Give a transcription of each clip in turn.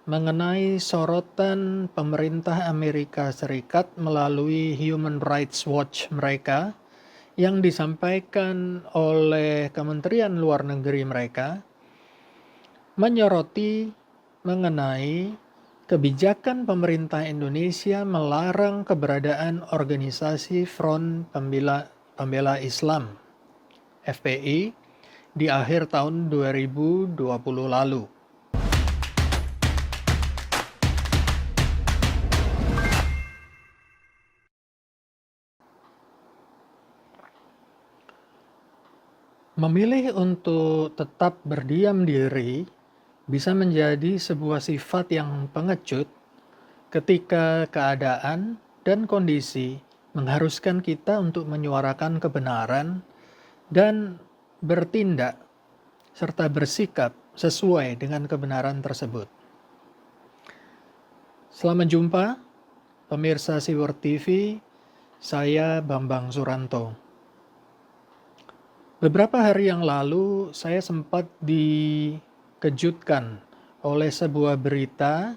mengenai sorotan pemerintah Amerika Serikat melalui Human Rights Watch mereka yang disampaikan oleh Kementerian Luar Negeri mereka menyoroti mengenai kebijakan pemerintah Indonesia melarang keberadaan organisasi Front Pembela Islam (FPI) di akhir tahun 2020 lalu. Memilih untuk tetap berdiam diri bisa menjadi sebuah sifat yang pengecut ketika keadaan dan kondisi mengharuskan kita untuk menyuarakan kebenaran dan bertindak serta bersikap sesuai dengan kebenaran tersebut. Selamat jumpa pemirsa Siwar TV, saya Bambang Suranto. Beberapa hari yang lalu saya sempat dikejutkan oleh sebuah berita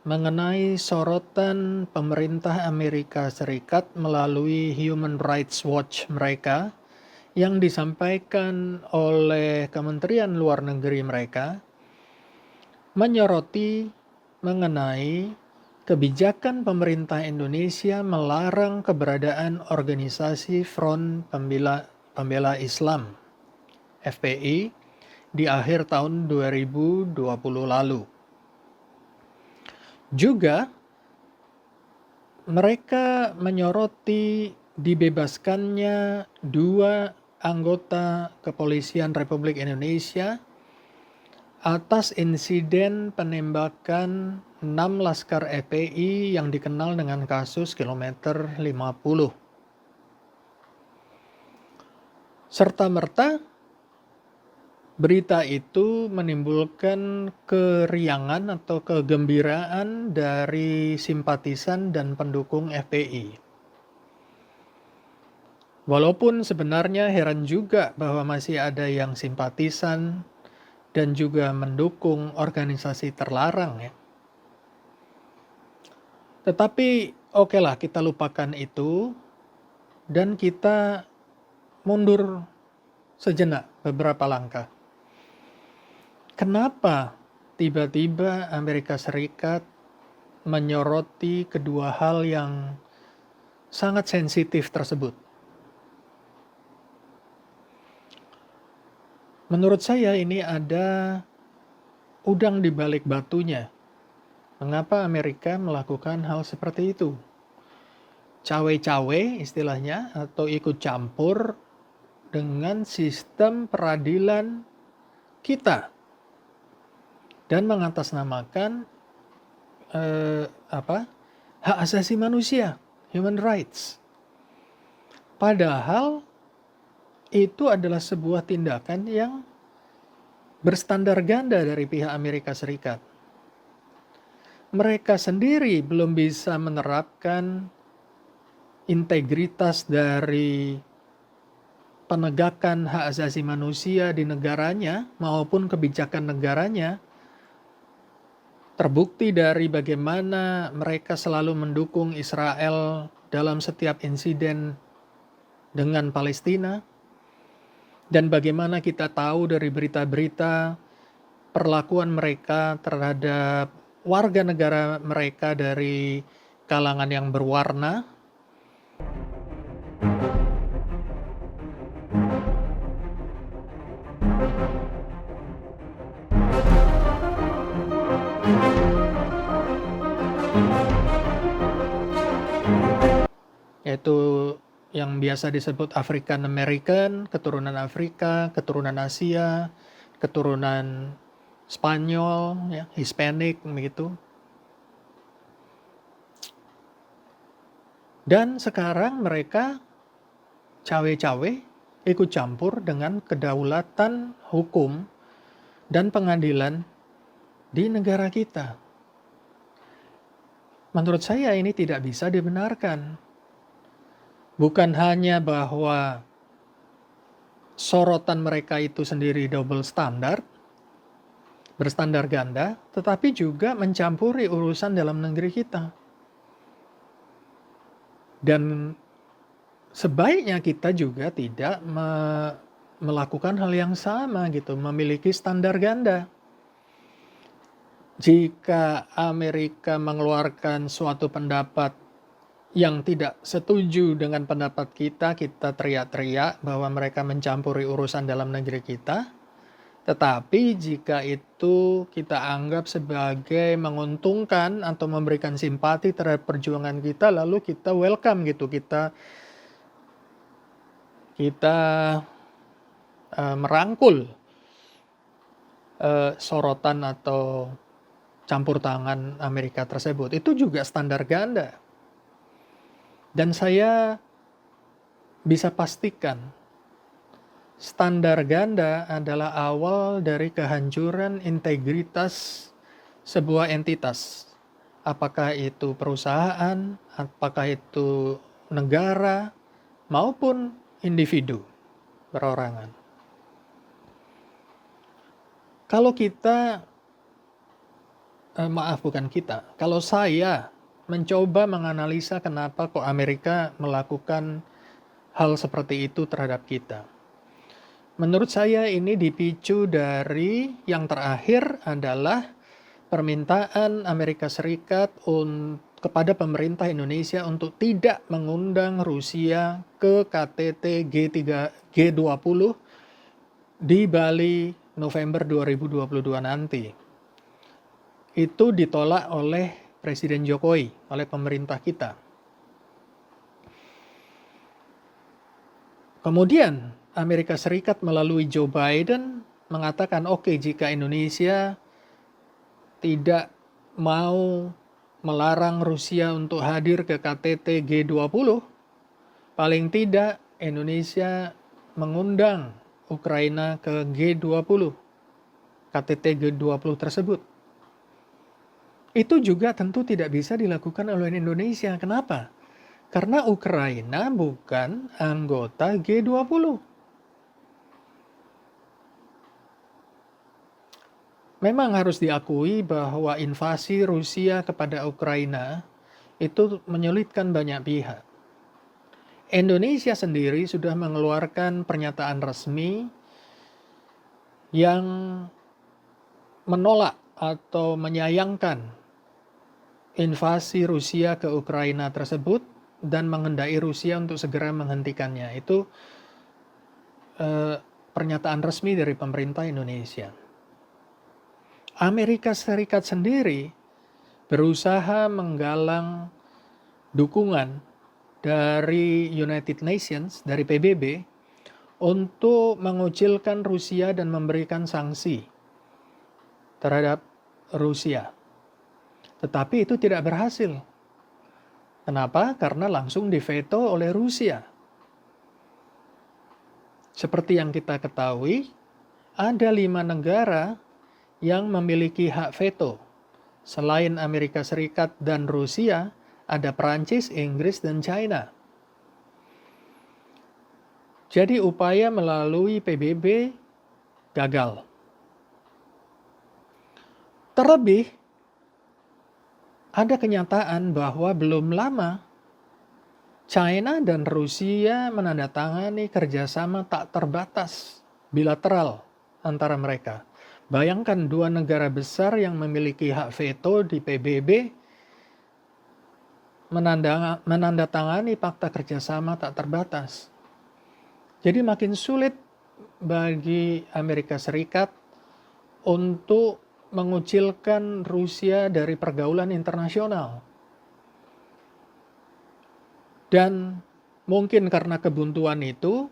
mengenai sorotan pemerintah Amerika Serikat melalui Human Rights Watch mereka yang disampaikan oleh Kementerian Luar Negeri mereka menyoroti mengenai kebijakan pemerintah Indonesia melarang keberadaan organisasi Front Pembela Islam (FPI) di akhir tahun 2020 lalu. Juga mereka menyoroti dibebaskannya 2 anggota Kepolisian Republik Indonesia atas insiden penembakan 6 laskar FPI yang dikenal dengan kasus kilometer 50. Serta-merta berita itu menimbulkan keriangan atau kegembiraan dari simpatisan dan pendukung FPI. Walaupun sebenarnya heran juga bahwa masih ada yang simpatisan dan juga mendukung organisasi terlarang ya. Tetapi okelah, kita lupakan itu dan kita mundur sejenak beberapa langkah. Kenapa tiba-tiba Amerika Serikat menyoroti kedua hal yang sangat sensitif tersebut? Menurut saya ini ada udang di balik batunya. Mengapa Amerika melakukan hal seperti itu? Cawe-cawe istilahnya atau ikut campur dengan sistem peradilan kita dan mengatasnamakan hak asasi manusia, human rights. Padahal itu adalah sebuah tindakan yang berstandar ganda dari pihak Amerika Serikat. Mereka sendiri belum bisa menerapkan integritas dari penegakan hak asasi manusia di negaranya maupun kebijakan negaranya. Terbukti dari bagaimana mereka selalu mendukung Israel dalam setiap insiden dengan Palestina, dan bagaimana kita tahu dari berita-berita perlakuan mereka terhadap warga negara mereka dari kalangan yang berwarna. Yaitu yang biasa disebut African American, keturunan Afrika, keturunan Asia, keturunan Spanyol, ya, Hispanic begitu. Dan sekarang mereka cawe-cawe ikut campur dengan kedaulatan hukum dan pengadilan di negara kita. Menurut saya ini tidak bisa dibenarkan. Bukan hanya bahwa sorotan mereka itu sendiri double standard, berstandar ganda, tetapi juga mencampuri urusan dalam negeri kita. Dan sebaiknya kita juga tidak melakukan hal yang sama gitu, memiliki standar ganda. Jika Amerika mengeluarkan suatu pendapat yang tidak setuju dengan pendapat kita teriak-teriak bahwa mereka mencampuri urusan dalam negeri kita. Tetapi jika itu kita anggap sebagai menguntungkan atau memberikan simpati terhadap perjuangan kita, lalu kita welcome gitu, kita merangkul sorotan atau campur tangan Amerika tersebut. Itu juga standar ganda. Dan saya bisa pastikan standar ganda adalah awal dari kehancuran integritas sebuah entitas. Apakah itu perusahaan, apakah itu negara, maupun individu perorangan. Kalau kita, kalau saya mencoba menganalisa kenapa kok Amerika melakukan hal seperti itu terhadap kita. Menurut saya ini dipicu dari yang terakhir adalah permintaan Amerika Serikat kepada pemerintah Indonesia untuk tidak mengundang Rusia ke KTT G20 di Bali November 2022 nanti. Itu ditolak oleh Presiden Jokowi, oleh pemerintah kita. Kemudian Amerika Serikat melalui Joe Biden mengatakan oke, jika Indonesia tidak mau melarang Rusia untuk hadir ke KTT G20, paling tidak Indonesia mengundang Ukraina ke G20, KTT G20 tersebut. Itu juga tentu tidak bisa dilakukan oleh Indonesia. Kenapa? Karena Ukraina bukan anggota G20. Memang harus diakui bahwa invasi Rusia kepada Ukraina itu menyulitkan banyak pihak. Indonesia sendiri sudah mengeluarkan pernyataan resmi yang menolak atau menyayangkan invasi Rusia ke Ukraina tersebut dan menghendaki Rusia untuk segera menghentikannya. Itu pernyataan resmi dari pemerintah Indonesia. Amerika Serikat sendiri berusaha menggalang dukungan dari United Nations, dari PBB, untuk mengucilkan Rusia dan memberikan sanksi terhadap Rusia. Tetapi itu tidak berhasil. Kenapa? Karena langsung diveto oleh Rusia. Seperti yang kita ketahui, ada 5 negara yang memiliki hak veto. Selain Amerika Serikat dan Rusia, ada Perancis, Inggris, dan China. Jadi upaya melalui PBB gagal. Terlebih, ada kenyataan bahwa belum lama China dan Rusia menandatangani kerjasama tak terbatas bilateral antara mereka. Bayangkan 2 negara besar yang memiliki hak veto di PBB menandatangani fakta kerjasama tak terbatas. Jadi makin sulit bagi Amerika Serikat untuk mengucilkan Rusia dari pergaulan internasional. Dan mungkin karena kebuntuan itu,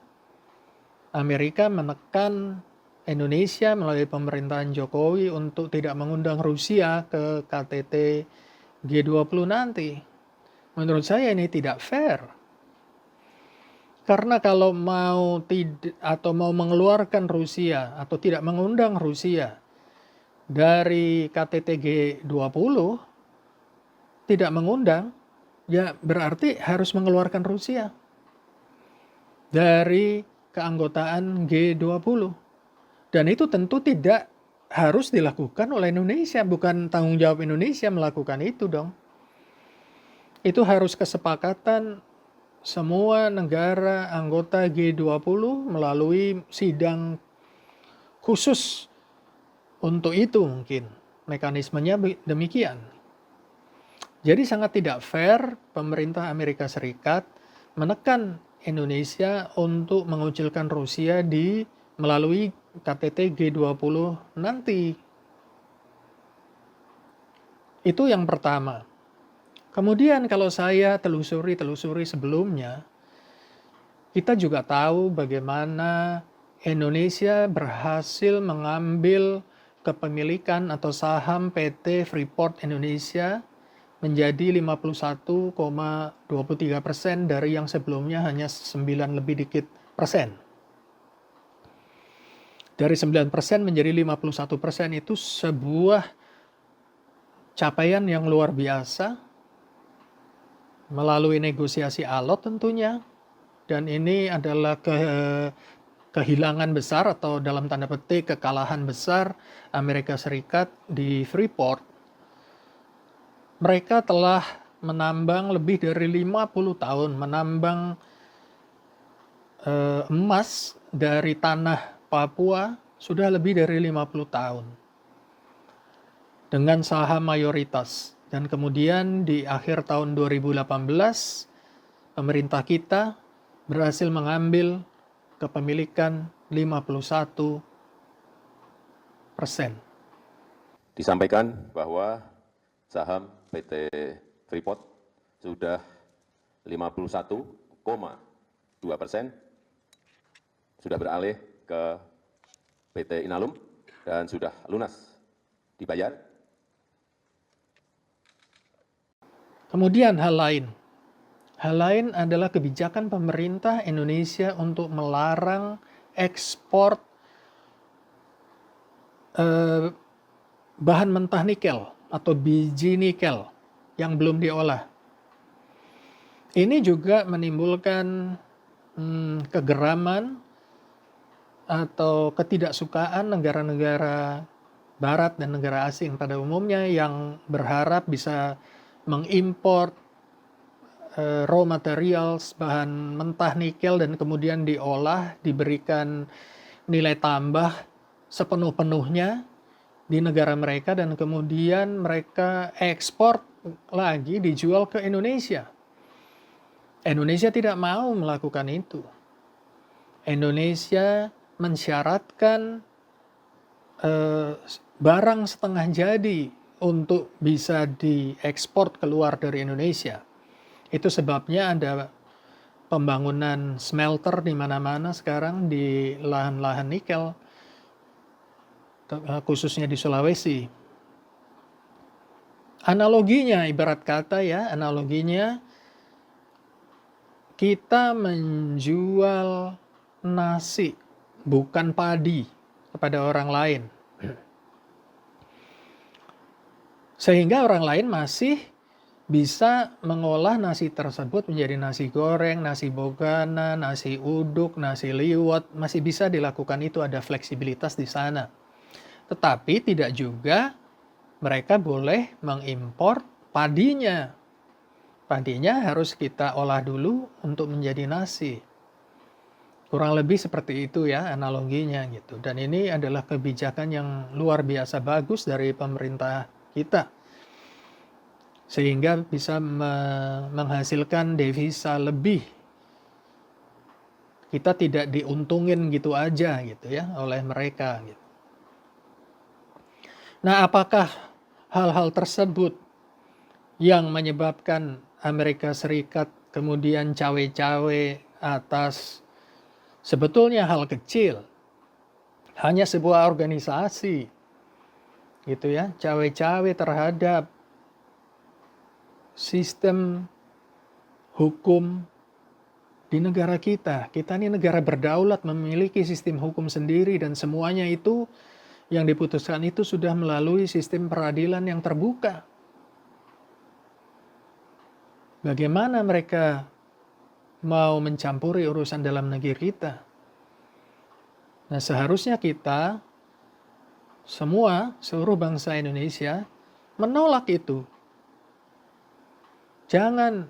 Amerika menekan Indonesia melalui pemerintahan Jokowi untuk tidak mengundang Rusia ke KTT G20 nanti. Menurut saya ini tidak fair. Karena kalau mau mengeluarkan Rusia atau tidak mengundang Rusia dari KTT G20, tidak mengundang, ya berarti harus mengeluarkan Rusia dari keanggotaan G20. Dan itu tentu tidak harus dilakukan oleh Indonesia, bukan tanggung jawab Indonesia melakukan itu dong. Itu harus kesepakatan semua negara anggota G20 melalui sidang khusus untuk itu mungkin. Mekanismenya demikian. Jadi sangat tidak fair pemerintah Amerika Serikat menekan Indonesia untuk mengucilkan Rusia melalui KTT G20 nanti. Itu yang pertama. Kemudian kalau saya telusuri sebelumnya, kita juga tahu bagaimana Indonesia berhasil mengambil kepemilikan atau saham PT Freeport Indonesia menjadi 51,23% dari yang sebelumnya hanya 9 lebih dikit persen. Dari 9% menjadi 51% itu sebuah capaian yang luar biasa melalui negosiasi alot tentunya, dan ini adalah kehilangan besar atau dalam tanda petik kekalahan besar Amerika Serikat di Freeport. Mereka telah menambang lebih dari 50 tahun, menambang emas dari tanah Papua sudah lebih dari 50 tahun dengan saham mayoritas. Dan kemudian di akhir tahun 2018 pemerintah kita berhasil mengambil kepemilikan 51%. Disampaikan bahwa saham PT Freeport sudah 51,2% sudah beralih ke PT Inalum dan sudah lunas dibayar. Kemudian hal lain adalah kebijakan pemerintah Indonesia untuk melarang ekspor bahan mentah nikel atau biji nikel yang belum diolah. Ini juga menimbulkan kegeraman atau ketidaksukaan negara-negara barat dan negara asing pada umumnya yang berharap bisa mengimpor raw materials, bahan mentah nikel, dan kemudian diolah, diberikan nilai tambah sepenuh-penuhnya di negara mereka, dan kemudian mereka ekspor lagi, dijual ke Indonesia. Indonesia tidak mau melakukan itu. Indonesia mensyaratkan barang setengah jadi untuk bisa diekspor keluar dari Indonesia. Itu sebabnya ada pembangunan smelter di mana-mana sekarang di lahan-lahan nikel, khususnya di Sulawesi. Analoginya, ibarat kata ya, kita menjual nasi, bukan padi, kepada orang lain. Sehingga orang lain masih bisa mengolah nasi tersebut menjadi nasi goreng, nasi bogana, nasi uduk, nasi liwet, masih bisa dilakukan itu, ada fleksibilitas di sana. Tetapi tidak juga mereka boleh mengimpor padinya. Padinya harus kita olah dulu untuk menjadi nasi. Kurang lebih seperti itu ya analoginya gitu. Dan ini adalah kebijakan yang luar biasa bagus dari pemerintah kita, sehingga bisa menghasilkan devisa lebih. Kita tidak diuntungin gitu aja gitu ya oleh mereka gitu. Nah, apakah hal-hal tersebut yang menyebabkan Amerika Serikat kemudian cawe-cawe atas sebetulnya hal kecil, hanya sebuah organisasi gitu ya, cawe-cawe terhadap sistem hukum di negara kita. Kita ini negara berdaulat, memiliki sistem hukum sendiri, dan semuanya itu yang diputuskan itu sudah melalui sistem peradilan yang terbuka. Bagaimana mereka mau mencampuri urusan dalam negeri kita? Nah, seharusnya kita seluruh bangsa Indonesia menolak itu. Jangan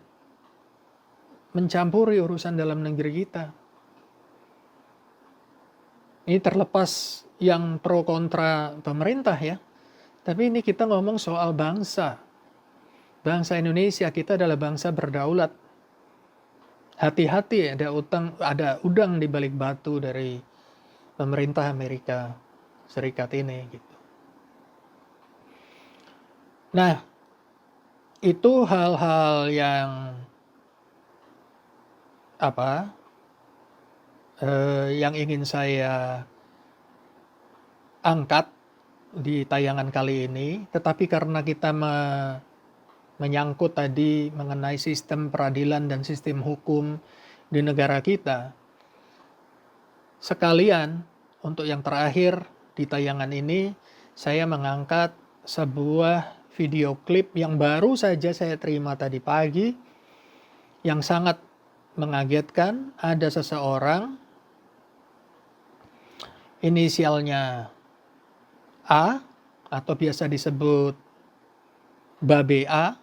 mencampuri urusan dalam negeri kita. Ini terlepas yang pro kontra pemerintah ya. Tapi ini kita ngomong soal bangsa. Bangsa Indonesia, kita adalah bangsa berdaulat. Hati-hati ada udang di balik batu dari pemerintah Amerika Serikat ini gitu. Nah, itu hal-hal yang yang ingin saya angkat di tayangan kali ini, tetapi karena kita menyangkut tadi mengenai sistem peradilan dan sistem hukum di negara kita, sekalian untuk yang terakhir di tayangan ini saya mengangkat sebuah video klip yang baru saja saya terima tadi pagi yang sangat mengagetkan. Ada seseorang inisialnya A atau biasa disebut Babe A,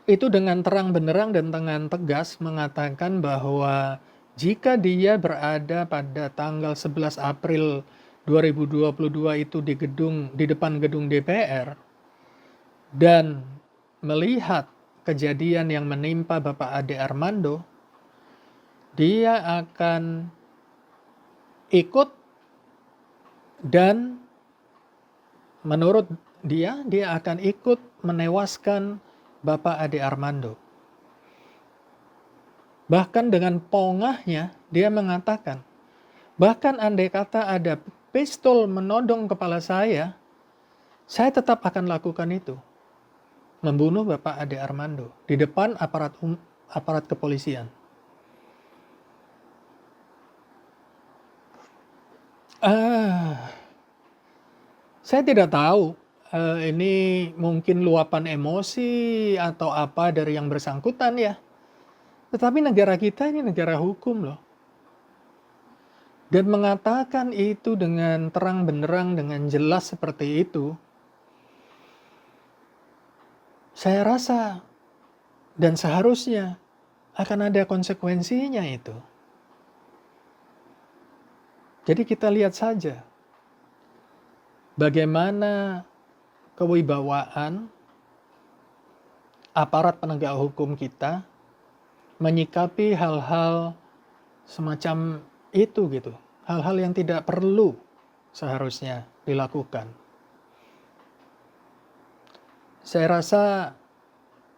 itu dengan terang benderang dan dengan tegas mengatakan bahwa jika dia berada pada tanggal 11 April 2022 itu di depan gedung DPR dan melihat kejadian yang menimpa Bapak Ade Armando, dia akan ikut dan menurut dia akan ikut menewaskan Bapak Ade Armando. Bahkan dengan pongahnya dia mengatakan, bahkan andai kata ada pistol menodong kepala saya tetap akan lakukan itu. Membunuh Bapak Ade Armando di depan aparat kepolisian. Saya tidak tahu ini mungkin luapan emosi atau apa dari yang bersangkutan ya. Tetapi negara kita ini negara hukum loh. Dan mengatakan itu dengan terang benderang, dengan jelas seperti itu, saya rasa dan seharusnya akan ada konsekuensinya itu. Jadi kita lihat saja bagaimana kewibawaan aparat penegak hukum kita menyikapi hal-hal semacam itu gitu. Hal-hal yang tidak perlu seharusnya dilakukan. Saya rasa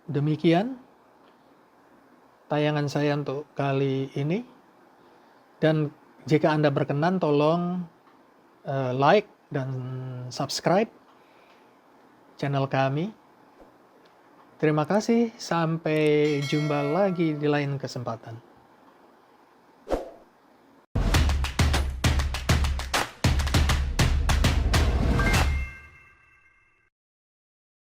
demikian tayangan saya untuk kali ini. Dan jika Anda berkenan tolong like dan subscribe channel kami. Terima kasih, sampai jumpa lagi di lain kesempatan.